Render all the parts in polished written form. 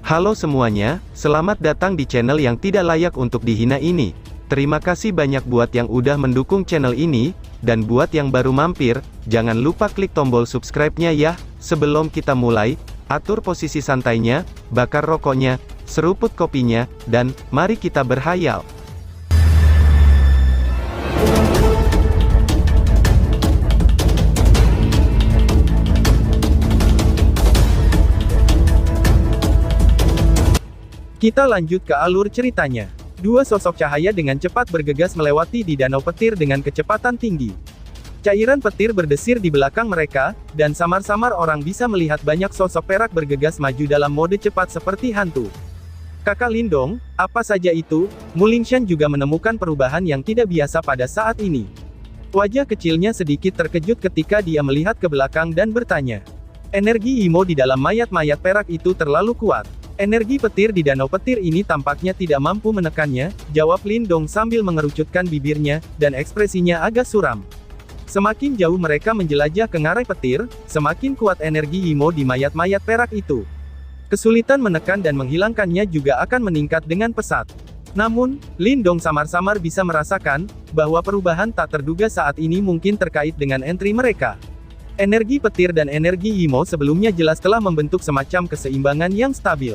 Halo semuanya, selamat datang di channel yang tidak layak untuk dihina ini. Terima kasih banyak buat yang udah mendukung channel ini, dan buat yang baru mampir, jangan lupa klik tombol subscribe-nya ya. Sebelum kita mulai, atur posisi santainya, bakar rokoknya, seruput kopinya, dan mari kita berhayal. Kita lanjut ke alur ceritanya. Dua sosok cahaya dengan cepat bergegas melewati di danau petir dengan kecepatan tinggi. Cairan petir berdesir di belakang mereka, dan samar-samar orang bisa melihat banyak sosok perak bergegas maju dalam mode cepat seperti hantu. Kakak Lindong, apa saja itu? Mulingshan juga menemukan perubahan yang tidak biasa pada saat ini. Wajah kecilnya sedikit terkejut ketika dia melihat ke belakang dan bertanya. Energi Imo di dalam mayat-mayat perak itu terlalu kuat. Energi petir di danau petir ini tampaknya tidak mampu menekannya, jawab Lindong sambil mengerucutkan bibirnya, dan ekspresinya agak suram. Semakin jauh mereka menjelajah ke ngarai petir, semakin kuat energi Imo di mayat-mayat perak itu. Kesulitan menekan dan menghilangkannya juga akan meningkat dengan pesat. Namun, Lindong samar-samar bisa merasakan, bahwa perubahan tak terduga saat ini mungkin terkait dengan entry mereka. Energi petir dan energi Imo sebelumnya jelas telah membentuk semacam keseimbangan yang stabil.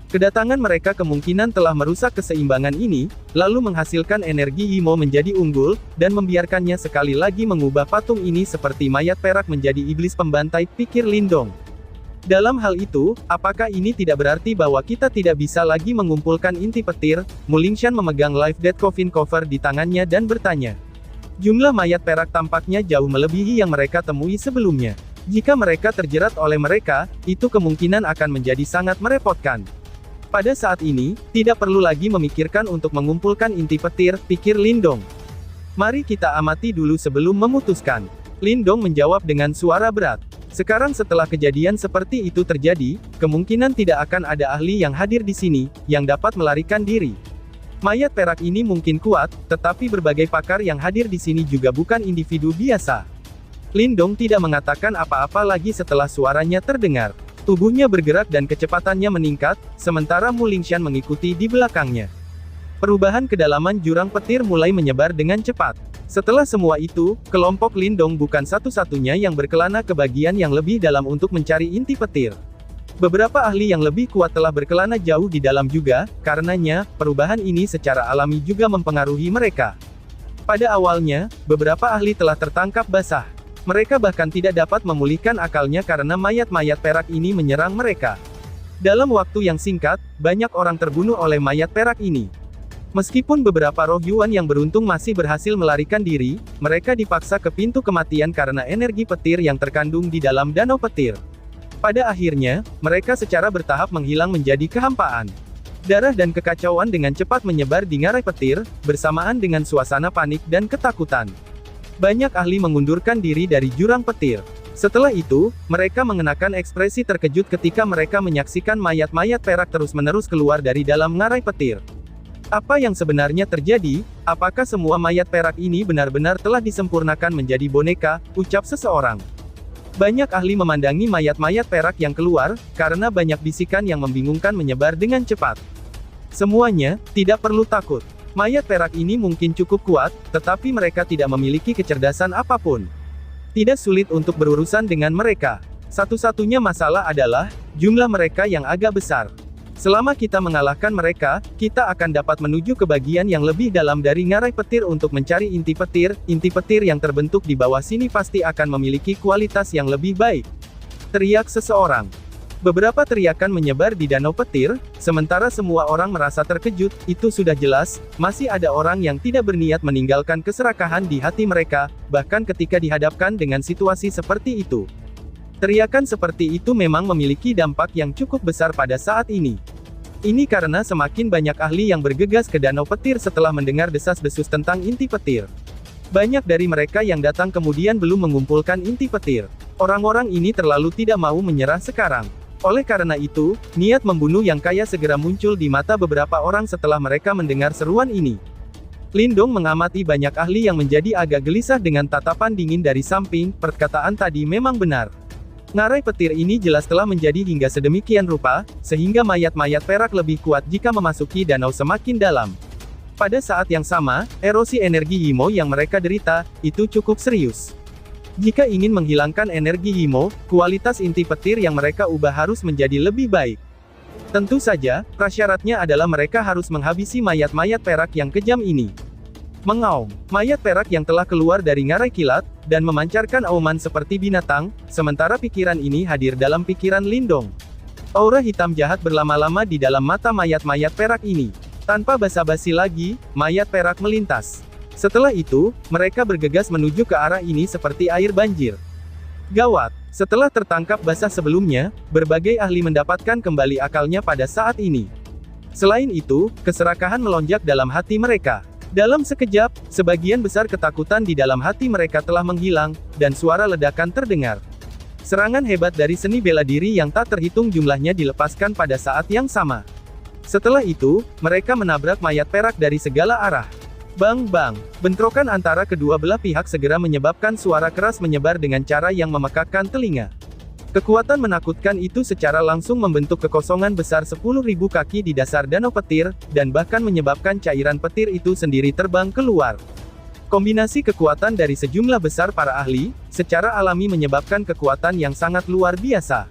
Kedatangan mereka kemungkinan telah merusak keseimbangan ini, lalu menghasilkan energi Imo menjadi unggul, dan membiarkannya sekali lagi mengubah patung ini seperti mayat perak menjadi iblis pembantai, pikir Lindong. Dalam hal itu, apakah ini tidak berarti bahwa kita tidak bisa lagi mengumpulkan inti petir? Mulingshan memegang Live Dead Coffin Cover di tangannya dan bertanya. Jumlah mayat perak tampaknya jauh melebihi yang mereka temui sebelumnya. Jika mereka terjerat oleh mereka, itu kemungkinan akan menjadi sangat merepotkan. Pada saat ini, tidak perlu lagi memikirkan untuk mengumpulkan inti petir, pikir Lindong. Mari kita amati dulu sebelum memutuskan. Lindong menjawab dengan suara berat. Sekarang setelah kejadian seperti itu terjadi, kemungkinan tidak akan ada ahli yang hadir di sini, yang dapat melarikan diri. Mayat perak ini mungkin kuat, tetapi berbagai pakar yang hadir di sini juga bukan individu biasa. Lindong tidak mengatakan apa-apa lagi setelah suaranya terdengar. Tubuhnya bergerak dan kecepatannya meningkat, sementara Mulingshan mengikuti di belakangnya. Perubahan kedalaman jurang petir mulai menyebar dengan cepat. Setelah semua itu, kelompok Lindong bukan satu-satunya yang berkelana ke bagian yang lebih dalam untuk mencari inti petir. Beberapa ahli yang lebih kuat telah berkelana jauh di dalam juga, karenanya, perubahan ini secara alami juga mempengaruhi mereka. Pada awalnya, beberapa ahli telah tertangkap basah. Mereka bahkan tidak dapat memulihkan akalnya karena mayat-mayat perak ini menyerang mereka. Dalam waktu yang singkat, banyak orang terbunuh oleh mayat perak ini. Meskipun beberapa roh Yuan yang beruntung masih berhasil melarikan diri, mereka dipaksa ke pintu kematian karena energi petir yang terkandung di dalam danau petir. Pada akhirnya, mereka secara bertahap menghilang menjadi kehampaan. Darah dan kekacauan dengan cepat menyebar di ngarai petir, bersamaan dengan suasana panik dan ketakutan. Banyak ahli mengundurkan diri dari jurang petir. Setelah itu, mereka mengenakan ekspresi terkejut ketika mereka menyaksikan mayat-mayat perak terus-menerus keluar dari dalam ngarai petir. Apa yang sebenarnya terjadi? Apakah semua mayat perak ini benar-benar telah disempurnakan menjadi boneka? Ucap seseorang. Banyak ahli memandangi mayat-mayat perak yang keluar, karena banyak bisikan yang membingungkan menyebar dengan cepat. Semuanya, tidak perlu takut. Mayat perak ini mungkin cukup kuat, tetapi mereka tidak memiliki kecerdasan apapun. Tidak sulit untuk berurusan dengan mereka. Satu-satunya masalah adalah, jumlah mereka yang agak besar. Selama kita mengalahkan mereka, kita akan dapat menuju ke bagian yang lebih dalam dari ngarai petir untuk mencari inti petir. Inti petir yang terbentuk di bawah sini pasti akan memiliki kualitas yang lebih baik. Teriak seseorang. Beberapa teriakan menyebar di danau petir, sementara semua orang merasa terkejut. Itu sudah jelas, masih ada orang yang tidak berniat meninggalkan keserakahan di hati mereka, bahkan ketika dihadapkan dengan situasi seperti itu. Teriakan seperti itu memang memiliki dampak yang cukup besar pada saat ini. Ini karena semakin banyak ahli yang bergegas ke danau petir setelah mendengar desas-desus tentang inti petir. Banyak dari mereka yang datang kemudian belum mengumpulkan inti petir. Orang-orang ini terlalu tidak mau menyerah sekarang. Oleh karena itu, niat membunuh yang kaya segera muncul di mata beberapa orang setelah mereka mendengar seruan ini. Lindong mengamati banyak ahli yang menjadi agak gelisah dengan tatapan dingin dari samping. Perkataan tadi memang benar. Ngarai petir ini jelas telah menjadi hingga sedemikian rupa, sehingga mayat-mayat perak lebih kuat jika memasuki danau semakin dalam. Pada saat yang sama, erosi energi Himo yang mereka derita, itu cukup serius. Jika ingin menghilangkan energi Himo, kualitas inti petir yang mereka ubah harus menjadi lebih baik. Tentu saja, prasyaratnya adalah mereka harus menghabisi mayat-mayat perak yang kejam ini. Mengaum, mayat perak yang telah keluar dari ngarai kilat, dan memancarkan auman seperti binatang, sementara pikiran ini hadir dalam pikiran Lindong. Aura hitam jahat berlama-lama di dalam mata mayat-mayat perak ini. Tanpa basa-basi lagi, mayat perak melintas. Setelah itu, mereka bergegas menuju ke arah ini seperti air banjir. Gawat, setelah tertangkap basah sebelumnya, berbagai ahli mendapatkan kembali akalnya pada saat ini. Selain itu, keserakahan melonjak dalam hati mereka. Dalam sekejap, sebagian besar ketakutan di dalam hati mereka telah menghilang, dan suara ledakan terdengar. Serangan hebat dari seni bela diri yang tak terhitung jumlahnya dilepaskan pada saat yang sama. Setelah itu, mereka menabrak mayat perak dari segala arah. Bang-bang, bentrokan antara kedua belah pihak segera menyebabkan suara keras menyebar dengan cara yang memekakkan telinga. Kekuatan menakutkan itu secara langsung membentuk kekosongan besar 10.000 kaki di dasar danau petir, dan bahkan menyebabkan cairan petir itu sendiri terbang keluar. Kombinasi kekuatan dari sejumlah besar para ahli, secara alami menyebabkan kekuatan yang sangat luar biasa.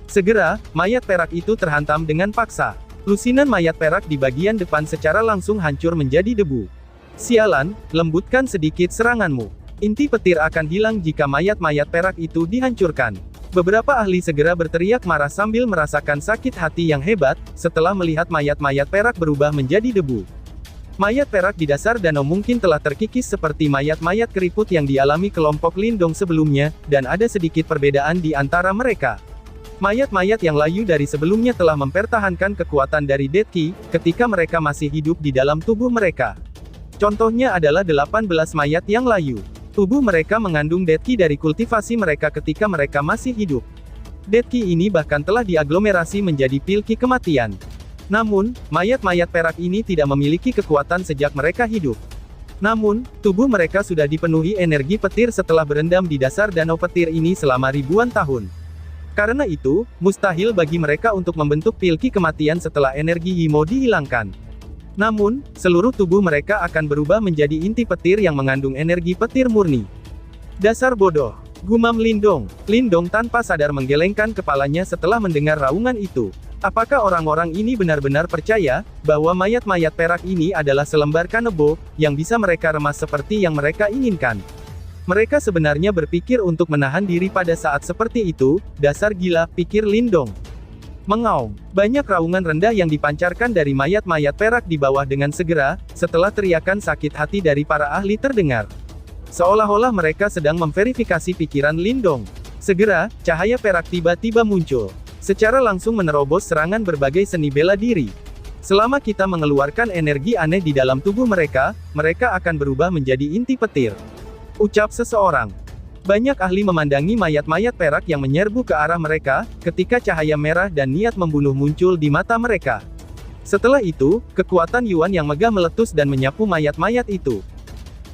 Segera, mayat perak itu terhantam dengan paksa. Lusinan mayat perak di bagian depan secara langsung hancur menjadi debu. Sialan, lembutkan sedikit seranganmu. Inti petir akan hilang jika mayat-mayat perak itu dihancurkan. Beberapa ahli segera berteriak marah sambil merasakan sakit hati yang hebat, setelah melihat mayat-mayat perak berubah menjadi debu. Mayat perak di dasar danau mungkin telah terkikis seperti mayat-mayat keriput yang dialami kelompok Lindong sebelumnya, dan ada sedikit perbedaan di antara mereka. Mayat-mayat yang layu dari sebelumnya telah mempertahankan kekuatan dari Dead Ki, ketika mereka masih hidup di dalam tubuh mereka. Contohnya adalah 18 mayat yang layu. Tubuh mereka mengandung Dead Ki dari kultivasi mereka ketika mereka masih hidup. Dead Ki ini bahkan telah diaglomerasi menjadi pil Ki kematian. Namun, mayat-mayat perak ini tidak memiliki kekuatan sejak mereka hidup. Namun, tubuh mereka sudah dipenuhi energi petir setelah berendam di dasar danau petir ini selama ribuan tahun. Karena itu, mustahil bagi mereka untuk membentuk pil Ki kematian setelah energi Himo dihilangkan. Namun, seluruh tubuh mereka akan berubah menjadi inti petir yang mengandung energi petir murni. Dasar bodoh, gumam Lindong. Lindong tanpa sadar menggelengkan kepalanya setelah mendengar raungan itu. Apakah orang-orang ini benar-benar percaya bahwa mayat-mayat perak ini adalah selembar kanebo yang bisa mereka remas seperti yang mereka inginkan? Mereka sebenarnya berpikir untuk menahan diri pada saat seperti itu. Dasar gila, pikir Lindong. Mengaum, banyak raungan rendah yang dipancarkan dari mayat-mayat perak di bawah dengan segera, setelah teriakan sakit hati dari para ahli terdengar. Seolah-olah mereka sedang memverifikasi pikiran Lindong. Segera, cahaya perak tiba-tiba muncul. Secara langsung menerobos serangan berbagai seni bela diri. Selama kita mengeluarkan energi aneh di dalam tubuh mereka, mereka akan berubah menjadi inti petir. Ucap seseorang. Banyak ahli memandangi mayat-mayat perak yang menyerbu ke arah mereka, ketika cahaya merah dan niat membunuh muncul di mata mereka. Setelah itu, kekuatan Yuan yang megah meletus dan menyapu mayat-mayat itu.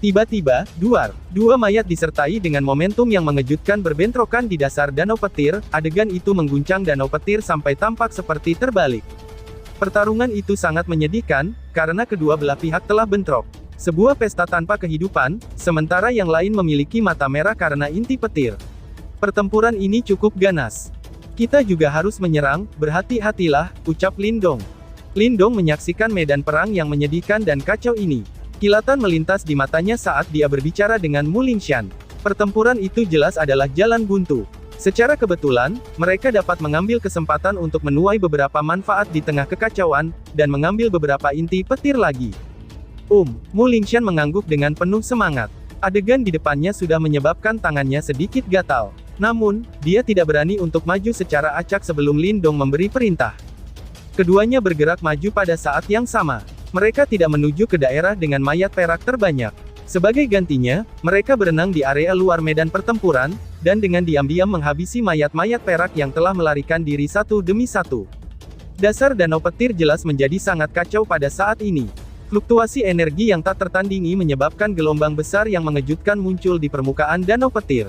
Tiba-tiba, dua mayat disertai dengan momentum yang mengejutkan berbentrokan di dasar danau petir, adegan itu mengguncang danau petir sampai tampak seperti terbalik. Pertarungan itu sangat menyedihkan, karena kedua belah pihak telah bentrok. Sebuah pesta tanpa kehidupan, sementara yang lain memiliki mata merah karena inti petir. Pertempuran ini cukup ganas. Kita juga harus menyerang, berhati-hatilah, ucap Lindong. Lindong menyaksikan medan perang yang menyedihkan dan kacau ini. Kilatan melintas di matanya saat dia berbicara dengan Mu Lingshan. Pertempuran itu jelas adalah jalan buntu. Secara kebetulan, mereka dapat mengambil kesempatan untuk menuai beberapa manfaat di tengah kekacauan, dan mengambil beberapa inti petir lagi. Mu Lingshan mengangguk dengan penuh semangat. Adegan di depannya sudah menyebabkan tangannya sedikit gatal. Namun, dia tidak berani untuk maju secara acak sebelum Lindong memberi perintah. Keduanya bergerak maju pada saat yang sama. Mereka tidak menuju ke daerah dengan mayat perak terbanyak. Sebagai gantinya, mereka berenang di area luar medan pertempuran, dan dengan diam-diam menghabisi mayat-mayat perak yang telah melarikan diri satu demi satu. Dasar danau petir jelas menjadi sangat kacau pada saat ini. Fluktuasi energi yang tak tertandingi menyebabkan gelombang besar yang mengejutkan muncul di permukaan danau petir.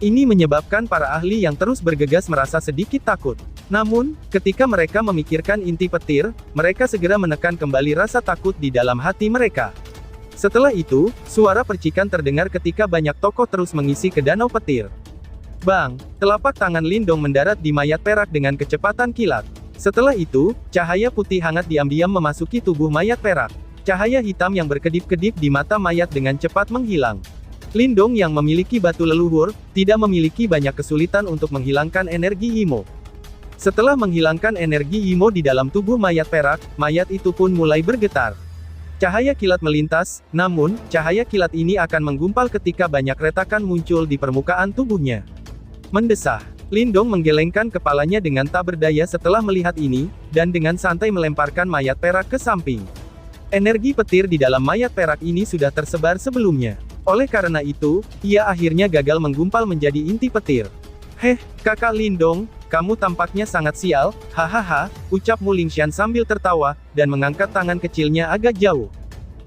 Ini menyebabkan para ahli yang terus bergegas merasa sedikit takut. Namun, ketika mereka memikirkan inti petir, mereka segera menekan kembali rasa takut di dalam hati mereka. Setelah itu, suara percikan terdengar ketika banyak tokoh terus mengisi ke danau petir. Bang! Telapak tangan Lindong mendarat di mayat perak dengan kecepatan kilat. Setelah itu, cahaya putih hangat diam-diam memasuki tubuh mayat perak. Cahaya hitam yang berkedip-kedip di mata mayat dengan cepat menghilang. Lindong yang memiliki batu leluhur, tidak memiliki banyak kesulitan untuk menghilangkan energi Imo. Setelah menghilangkan energi Imo di dalam tubuh mayat perak, mayat itu pun mulai bergetar. Cahaya kilat melintas, namun, cahaya kilat ini akan menggumpal ketika banyak retakan muncul di permukaan tubuhnya. Mendesah. Lindong menggelengkan kepalanya dengan tak berdaya setelah melihat ini, dan dengan santai melemparkan mayat perak ke samping. Energi petir di dalam mayat perak ini sudah tersebar sebelumnya. Oleh karena itu, ia akhirnya gagal menggumpal menjadi inti petir. Heh, kakak Lindong, kamu tampaknya sangat sial, hahaha, ucap Mu Lingxian sambil tertawa, dan mengangkat tangan kecilnya agak jauh.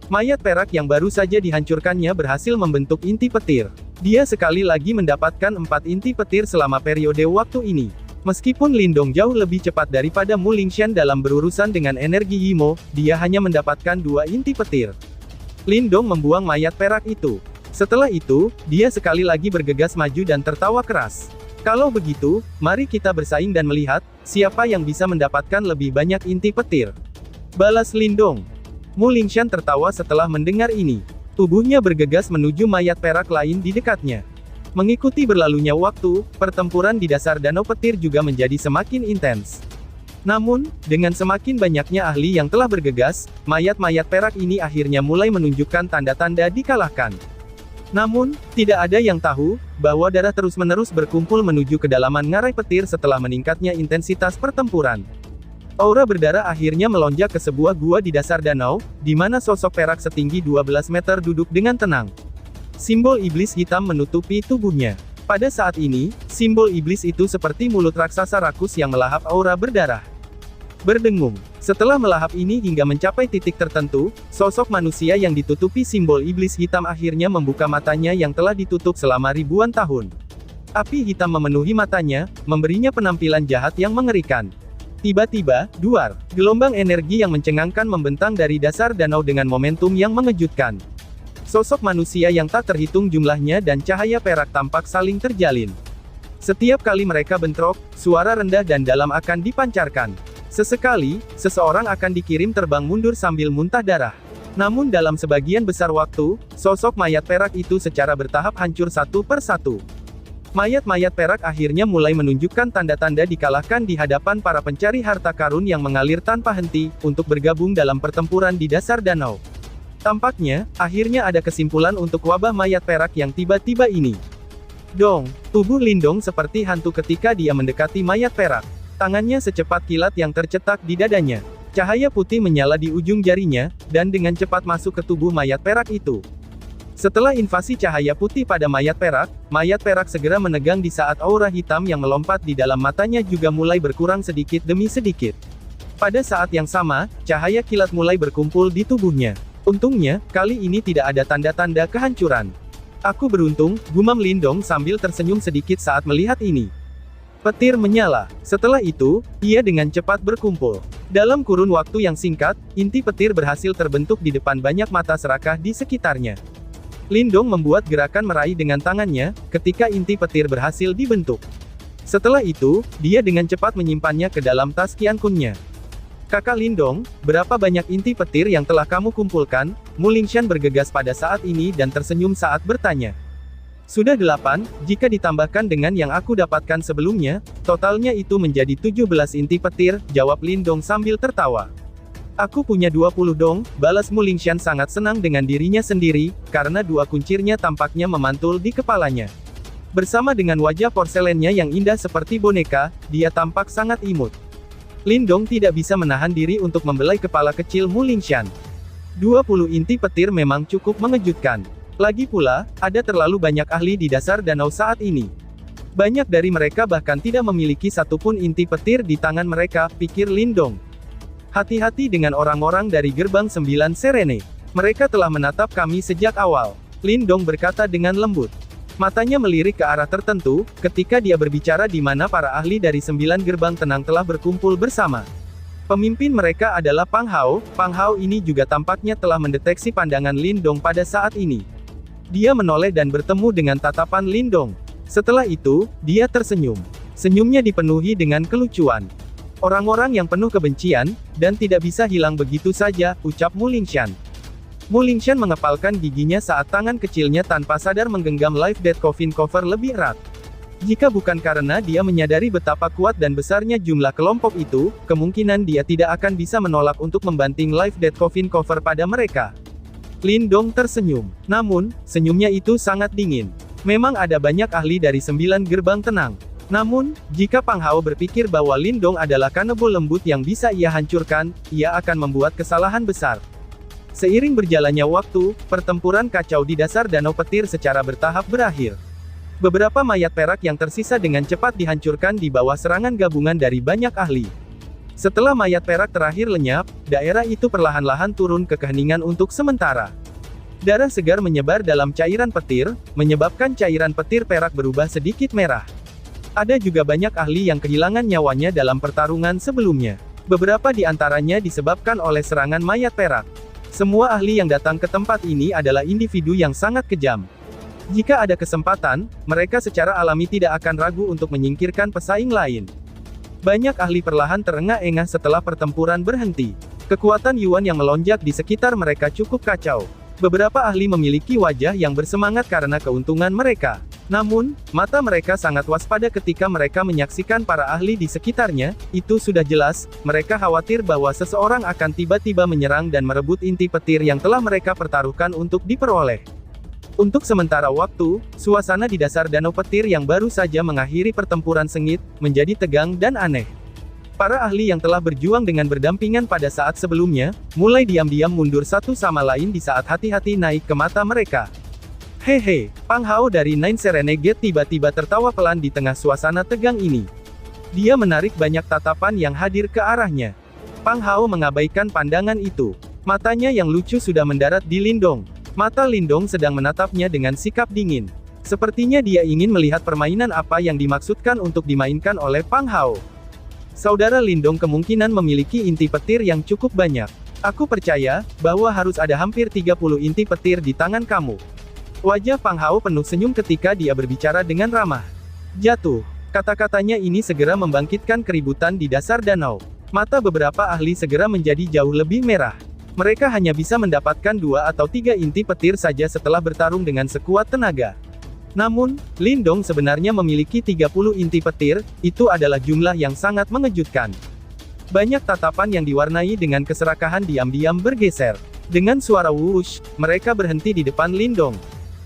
Mayat perak yang baru saja dihancurkannya berhasil membentuk inti petir. Dia sekali lagi mendapatkan 4 inti petir selama periode waktu ini. Meskipun Lindong jauh lebih cepat daripada Mu Lingxian dalam berurusan dengan energi Imo, dia hanya mendapatkan 2 inti petir. Lindong membuang mayat perak itu. Setelah itu, dia sekali lagi bergegas maju dan tertawa keras. Kalau begitu, mari kita bersaing dan melihat, siapa yang bisa mendapatkan lebih banyak inti petir. Balas Lindong. Mu Lingxian tertawa setelah mendengar ini. Tubuhnya bergegas menuju mayat perak lain di dekatnya. Mengikuti berlalunya waktu, pertempuran di dasar danau petir juga menjadi semakin intens. Namun, dengan semakin banyaknya ahli yang telah bergegas, mayat-mayat perak ini akhirnya mulai menunjukkan tanda-tanda dikalahkan. Namun, tidak ada yang tahu, bahwa darah terus-menerus berkumpul menuju kedalaman ngarai petir setelah meningkatnya intensitas pertempuran. Aura berdarah akhirnya melonjak ke sebuah gua di dasar danau, di mana sosok perak setinggi 12 meter duduk dengan tenang. Simbol iblis hitam menutupi tubuhnya. Pada saat ini, simbol iblis itu seperti mulut raksasa rakus yang melahap aura berdarah. Berdengung. Setelah melahap ini hingga mencapai titik tertentu, sosok manusia yang ditutupi simbol iblis hitam akhirnya membuka matanya yang telah ditutup selama ribuan tahun. Api hitam memenuhi matanya, memberinya penampilan jahat yang mengerikan. Tiba-tiba, duar, gelombang energi yang mencengangkan membentang dari dasar danau dengan momentum yang mengejutkan. Sosok manusia yang tak terhitung jumlahnya dan cahaya perak tampak saling terjalin. Setiap kali mereka bentrok, suara rendah dan dalam akan dipancarkan. Sesekali, seseorang akan dikirim terbang mundur sambil muntah darah. Namun dalam sebagian besar waktu, sosok mayat perak itu secara bertahap hancur satu per satu. Mayat-mayat perak akhirnya mulai menunjukkan tanda-tanda dikalahkan di hadapan para pencari harta karun yang mengalir tanpa henti, untuk bergabung dalam pertempuran di dasar danau. Tampaknya, akhirnya ada kesimpulan untuk wabah mayat perak yang tiba-tiba ini. Dong, tubuh Lindong seperti hantu ketika dia mendekati mayat perak. Tangannya secepat kilat yang tercetak di dadanya. Cahaya putih menyala di ujung jarinya, dan dengan cepat masuk ke tubuh mayat perak itu. Setelah invasi cahaya putih pada mayat perak segera menegang di saat aura hitam yang melompat di dalam matanya juga mulai berkurang sedikit demi sedikit. Pada saat yang sama, cahaya kilat mulai berkumpul di tubuhnya. Untungnya, kali ini tidak ada tanda-tanda kehancuran. Aku beruntung, gumam Lindong sambil tersenyum sedikit saat melihat ini. Petir menyala. Setelah itu, ia dengan cepat berkumpul. Dalam kurun waktu yang singkat, inti petir berhasil terbentuk di depan banyak mata serakah di sekitarnya. Lindong membuat gerakan meraih dengan tangannya, ketika inti petir berhasil dibentuk. Setelah itu, dia dengan cepat menyimpannya ke dalam tas Qiankunnya. Kakak Lindong, berapa banyak inti petir yang telah kamu kumpulkan? Mu Lingxian bergegas pada saat ini dan tersenyum saat bertanya. Sudah 8, jika ditambahkan dengan yang aku dapatkan sebelumnya, totalnya itu menjadi 17 inti petir, jawab Lindong sambil tertawa. Aku punya 20 dong, balas Mu Lingxian sangat senang dengan dirinya sendiri, karena 2 kuncirnya tampaknya memantul di kepalanya. Bersama dengan wajah porselennya yang indah seperti boneka, dia tampak sangat imut. Lindong tidak bisa menahan diri untuk membelai kepala kecil Mu Lingxian. 20 inti petir memang cukup mengejutkan. Lagi pula, ada terlalu banyak ahli di dasar danau saat ini. Banyak dari mereka bahkan tidak memiliki satupun inti petir di tangan mereka, pikir Lindong. Hati-hati dengan orang-orang dari gerbang 9 Serene. Mereka telah menatap kami sejak awal. Lindong berkata dengan lembut. Matanya melirik ke arah tertentu, ketika dia berbicara di mana para ahli dari 9 gerbang tenang telah berkumpul bersama. Pemimpin mereka adalah Pang Hao. Pang Hao ini juga tampaknya telah mendeteksi pandangan Lin Dong pada saat ini. Dia menoleh dan bertemu dengan tatapan Lin Dong. Setelah itu, dia tersenyum. Senyumnya dipenuhi dengan kelucuan. Orang-orang yang penuh kebencian, dan tidak bisa hilang begitu saja, ucap Mu Lingshan. Mu Lingshan mengepalkan giginya saat tangan kecilnya tanpa sadar menggenggam Life Death Coffin Cover lebih erat. Jika bukan karena dia menyadari betapa kuat dan besarnya jumlah kelompok itu, kemungkinan dia tidak akan bisa menolak untuk membanting Life Death Coffin Cover pada mereka. Lin Dong tersenyum. Namun, senyumnya itu sangat dingin. Memang ada banyak ahli dari 9 gerbang tenang. Namun, jika Pang Hao berpikir bahwa Lin Dong adalah kanebo lembut yang bisa ia hancurkan, ia akan membuat kesalahan besar. Seiring berjalannya waktu, pertempuran kacau di dasar danau petir secara bertahap berakhir. Beberapa mayat perak yang tersisa dengan cepat dihancurkan di bawah serangan gabungan dari banyak ahli. Setelah mayat perak terakhir lenyap, daerah itu perlahan-lahan turun ke keheningan untuk sementara. Darah segar menyebar dalam cairan petir, menyebabkan cairan petir perak berubah sedikit merah. Ada juga banyak ahli yang kehilangan nyawanya dalam pertarungan sebelumnya. Beberapa di antaranya disebabkan oleh serangan mayat perak. Semua ahli yang datang ke tempat ini adalah individu yang sangat kejam. Jika ada kesempatan, mereka secara alami tidak akan ragu untuk menyingkirkan pesaing lain. Banyak ahli perlahan terengah-engah setelah pertempuran berhenti. Kekuatan Yuan yang melonjak di sekitar mereka cukup kacau. Beberapa ahli memiliki wajah yang bersemangat karena keuntungan mereka. Namun, mata mereka sangat waspada ketika mereka menyaksikan para ahli di sekitarnya. Itu sudah jelas, mereka khawatir bahwa seseorang akan tiba-tiba menyerang dan merebut inti petir yang telah mereka pertaruhkan untuk diperoleh. Untuk sementara waktu, suasana di dasar danau petir yang baru saja mengakhiri pertempuran sengit, menjadi tegang dan aneh. Para ahli yang telah berjuang dengan berdampingan pada saat sebelumnya, mulai diam-diam mundur satu sama lain di saat hati-hati naik ke mata mereka. Hehe, Pang Hao dari Nine Renegade tiba-tiba tertawa pelan di tengah suasana tegang ini. Dia menarik banyak tatapan yang hadir ke arahnya. Pang Hao mengabaikan pandangan itu. Matanya yang lucu sudah mendarat di Lin Dong. Mata Lin Dong sedang menatapnya dengan sikap dingin. Sepertinya dia ingin melihat permainan apa yang dimaksudkan untuk dimainkan oleh Pang Hao. Saudara Lin Dong kemungkinan memiliki inti petir yang cukup banyak. Aku percaya, bahwa harus ada hampir 30 inti petir di tangan kamu. Wajah Pang Hao penuh senyum ketika dia berbicara dengan ramah. Jatuh. Kata-katanya ini segera membangkitkan keributan di dasar danau. Mata beberapa ahli segera menjadi jauh lebih merah. Mereka hanya bisa mendapatkan 2 atau 3 inti petir saja setelah bertarung dengan sekuat tenaga. Namun, Lin Dong sebenarnya memiliki 30 inti petir, itu adalah jumlah yang sangat mengejutkan. Banyak tatapan yang diwarnai dengan keserakahan diam-diam bergeser. Dengan suara wush, mereka berhenti di depan Lin Dong.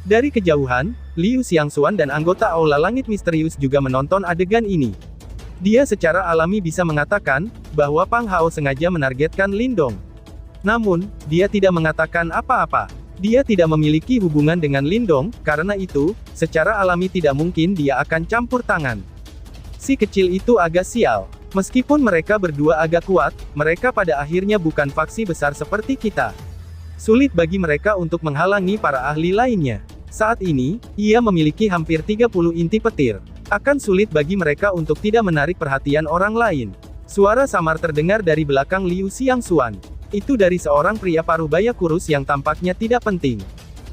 Dari kejauhan, Liu Xiangxuan dan anggota Aula Langit Misterius juga menonton adegan ini. Dia secara alami bisa mengatakan, bahwa Pang Hao sengaja menargetkan Lin Dong. Namun, dia tidak mengatakan apa-apa. Dia tidak memiliki hubungan dengan Lin Dong, karena itu, secara alami tidak mungkin dia akan campur tangan. Si kecil itu agak sial. Meskipun mereka berdua agak kuat, mereka pada akhirnya bukan faksi besar seperti kita. Sulit bagi mereka untuk menghalangi para ahli lainnya. Saat ini, ia memiliki hampir 30 inti petir. Akan sulit bagi mereka untuk tidak menarik perhatian orang lain. Suara samar terdengar dari belakang Liu Xiangxuan. Itu dari seorang pria paruh baya kurus yang tampaknya tidak penting.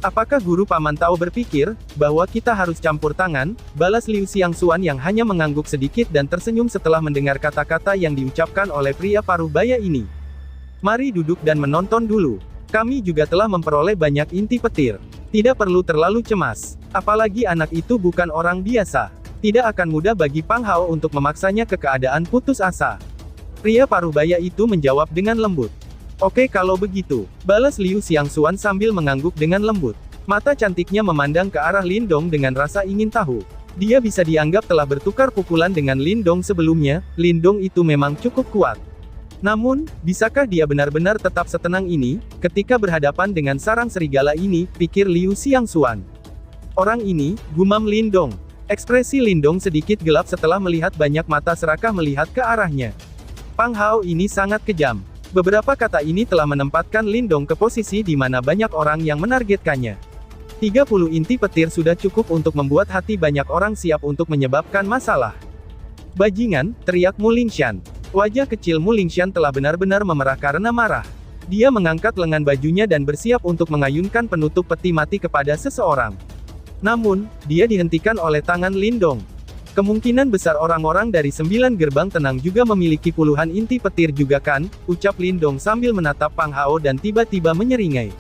Apakah guru Paman Tao berpikir, bahwa kita harus campur tangan? Balas Liu Xiangxuan yang hanya mengangguk sedikit dan tersenyum setelah mendengar kata-kata yang diucapkan oleh pria paruh baya ini. Mari duduk dan menonton dulu. Kami juga telah memperoleh banyak inti petir. Tidak perlu terlalu cemas. Apalagi anak itu bukan orang biasa. Tidak akan mudah bagi Pang Hao untuk memaksanya ke keadaan putus asa. Pria paruh baya itu menjawab dengan lembut. Oke kalau begitu, balas Liu Xiangxuan sambil mengangguk dengan lembut. Mata cantiknya memandang ke arah Lin Dong dengan rasa ingin tahu. Dia bisa dianggap telah bertukar pukulan dengan Lin Dong sebelumnya, Lin Dong itu memang cukup kuat. Namun, bisakah dia benar-benar tetap setenang ini, ketika berhadapan dengan sarang serigala ini, pikir Liu Xiangxuan. Orang ini, gumam Lin Dong. Ekspresi Lin Dong sedikit gelap setelah melihat banyak mata serakah melihat ke arahnya. Pang Hao ini sangat kejam. Beberapa kata ini telah menempatkan Lin Dong ke posisi di mana banyak orang yang menargetkannya. 30 inti petir sudah cukup untuk membuat hati banyak orang siap untuk menyebabkan masalah. Bajingan, teriak Mu Lingshan. Wajah kecil Mu Lingshan telah benar-benar memerah karena marah. Dia mengangkat lengan bajunya dan bersiap untuk mengayunkan penutup peti mati kepada seseorang. Namun, dia dihentikan oleh tangan Lindong. Kemungkinan besar orang-orang dari 9 gerbang tenang juga memiliki puluhan inti petir juga kan, ucap Lindong sambil menatap Pang Hao dan tiba-tiba menyeringai.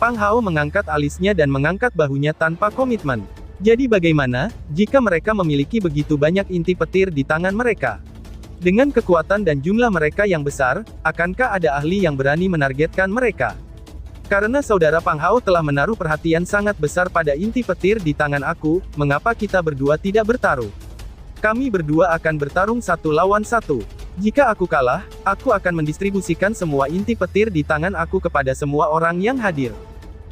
Pang Hao mengangkat alisnya dan mengangkat bahunya tanpa komitmen. Jadi bagaimana, jika mereka memiliki begitu banyak inti petir di tangan mereka? Dengan kekuatan dan jumlah mereka yang besar, akankah ada ahli yang berani menargetkan mereka? Karena saudara Pang Hao telah menaruh perhatian sangat besar pada inti petir di tangan aku, mengapa kita berdua tidak bertaruh? Kami berdua akan bertarung 1 lawan 1. Jika aku kalah, aku akan mendistribusikan semua inti petir di tangan aku kepada semua orang yang hadir.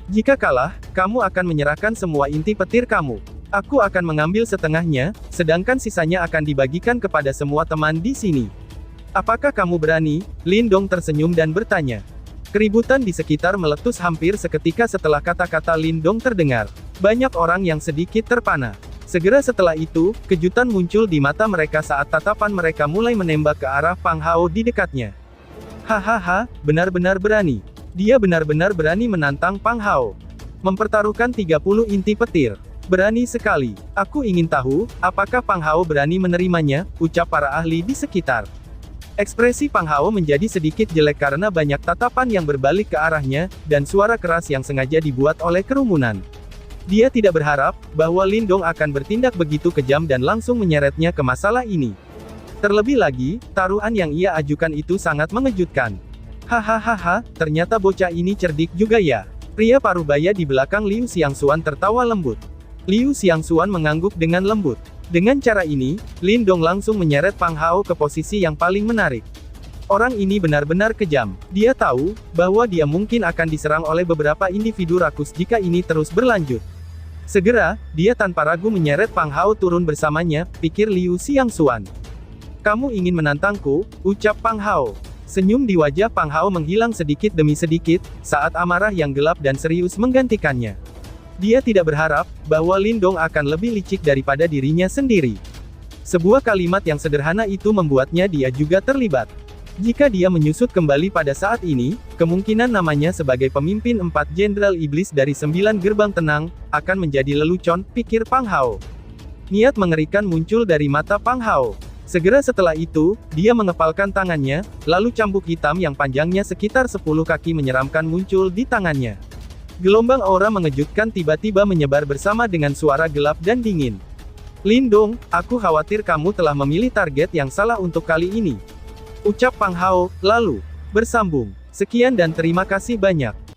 Jika kalah, kamu akan menyerahkan semua inti petir kamu. Aku akan mengambil setengahnya, sedangkan sisanya akan dibagikan kepada semua teman di sini. Apakah kamu berani? Lindong tersenyum dan bertanya. Keributan di sekitar meletus hampir seketika setelah kata-kata Lindong terdengar. Banyak orang yang sedikit terpana. Segera setelah itu, kejutan muncul di mata mereka saat tatapan mereka mulai menembak ke arah Pang Hao di dekatnya. Hahaha, benar-benar berani. Dia benar-benar berani menantang Pang Hao. Mempertaruhkan 30 inti petir. Berani sekali. Aku ingin tahu, apakah Pang Hao berani menerimanya, ucap para ahli di sekitar. Ekspresi Pang Hao menjadi sedikit jelek karena banyak tatapan yang berbalik ke arahnya, dan suara keras yang sengaja dibuat oleh kerumunan. Dia tidak berharap, bahwa Lindong akan bertindak begitu kejam dan langsung menyeretnya ke masalah ini. Terlebih lagi, taruhan yang ia ajukan itu sangat mengejutkan. Hahaha, ternyata bocah ini cerdik juga ya. Pria parubaya di belakang Liu Xiangxuan tertawa lembut. Liu Xiangxuan mengangguk dengan lembut. Dengan cara ini, Lindong langsung menyeret Pang Hao ke posisi yang paling menarik. Orang ini benar-benar kejam. Dia tahu, bahwa dia mungkin akan diserang oleh beberapa individu rakus jika ini terus berlanjut. Segera, dia tanpa ragu menyeret Pang Hao turun bersamanya, pikir Liu Xiangxuan. Kamu ingin menantangku, ucap Pang Hao. Senyum di wajah Pang Hao menghilang sedikit demi sedikit, saat amarah yang gelap dan serius menggantikannya. Dia tidak berharap, bahwa Lindong akan lebih licik daripada dirinya sendiri. Sebuah kalimat yang sederhana itu membuatnya dia juga terlibat. Jika dia menyusut kembali pada saat ini, kemungkinan namanya sebagai pemimpin 4 Jenderal Iblis dari 9 gerbang tenang, akan menjadi lelucon, pikir Pang Hao. Niat mengerikan muncul dari mata Pang Hao. Segera setelah itu, dia mengepalkan tangannya, lalu cambuk hitam yang panjangnya sekitar 10 kaki menyeramkan muncul di tangannya. Gelombang aura mengejutkan tiba-tiba menyebar bersama dengan suara gelap dan dingin. Lindong, aku khawatir kamu telah memilih target yang salah untuk kali ini. Ucap Pang Hao, lalu bersambung. Sekian dan terima kasih banyak.